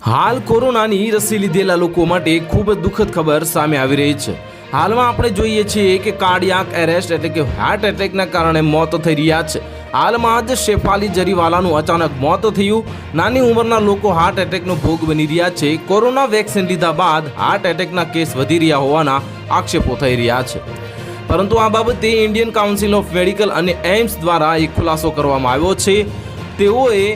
હાલ કોરોનાની રસી લીધેલા લોકો માટે ખૂબ જ દુઃખદ ખબર સામે આવી રહી છે। હાલમાં આપણે જોઈએ છીએ કે કાર્ડિયાક એરેસ્ટ એટલે કે હાર્ટ એટેકના કારણે મોત થઈ રહ્યા છે। હાલમાં જ શેફાલી જરીવાલાનું અચાનક મોત થયું। નાની ઉંમરના લોકો હાર્ટ એટેકનો ભોગ બની રહ્યા છે। કોરોના વેક્સિન લીધા બાદ હાર્ટ એટેકના કેસ વધી રહ્યા હોવાના આક્ષેપો થઈ રહ્યા છે, પરંતુ આ બાબતે ઇન્ડિયન કાઉન્સિલ ઓફ મેડિકલ અને એમ્સ દ્વારા એક ખુલાસો કરવામાં આવ્યો છે। તેઓએ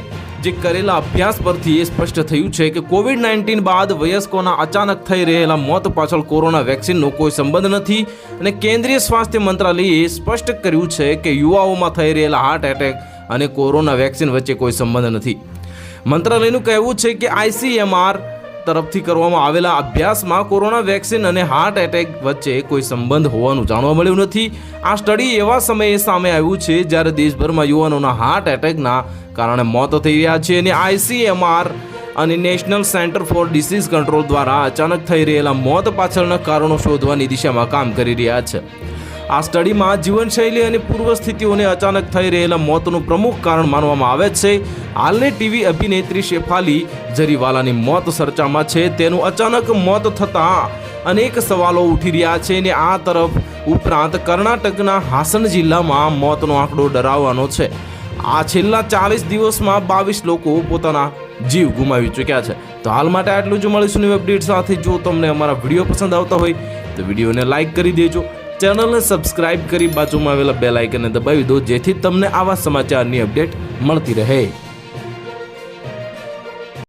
જે કરેલા અભ્યાસ પરથી એ સ્પષ્ટ થયું છે કે કોવિડ-19 બાદ વયસ્કોના અચાનક થઈ રહેલા મોત પાછળ કોરોના વેક્સિનનો કોઈ સંબંધ નથી અને કેન્દ્રીય સ્વાસ્થ્ય મંત્રાલયે સ્પષ્ટ કર્યું છે કે યુવાઓમાં થઈ રહેલા હાર્ટ એટેક અને કોરોના વેક્સિન વચ્ચે કોઈ સંબંધ નથી। મંત્રાલયનું કહેવું છે કે ICMR તરફથી કરવામાં આવેલા અભ્યાસમાં કોરોના વેક્સિન અને હાર્ટ એટેક વચ્ચે કોઈ સંબંધ હોવાનું જાણવા મળ્યું નથી। આ સ્ટડી એવા સમયે સામે આવ્યું છે જ્યારે દેશભરમાં યુવાનોના હાર્ટ એટેકના કારણે મોત થઈ રહ્યા છે અને ICMR અને national centre for disease control દ્વારા અચાનક થઈ રહેલા મોત પાછળના કારણો શોધવાની દિશામાં કામ કરી રહ્યા છે। આ સ્ટડીમાં જીવનશૈલી અને પૂર્વ સ્થિતિઓને અચાનક થઈ રહેલા મોતનું પ્રમુખ કારણ માનવામાં આવે છે। હાલની ટીવી અભિનેત્રી શેફાલી જરીવાલાની મોત ચર્ચામાં છે। તેનું અચાનક મોત થતાં અનેક સવાલો ઉઠી રહ્યા છે અને આ તરફ ઉપરાંત કર્ણાટકના હાસન જિલ્લામાં મોતનો આંકડો ડરાવવાનો છે। આ છેલ્લા 40 દિવસમાં 22 લોકો પોતાના જીવ ગુમાવી ચૂક્યા છે। તો હાલ માટે આટલું જ, મળીશું નવી અપડેટ સાથે। જો તમને અમારા વિડીયો પસંદ આવતા હોય તો વિડીયોને લાઇક કરી દેજો, ચેનલને સબસ્ક્રાઇબ કરી બાજુમાં આવેલા બેલ આઇકનને દબાવી દો, જેથી તમને આવા સમાચારની અપડેટ મળતી રહે।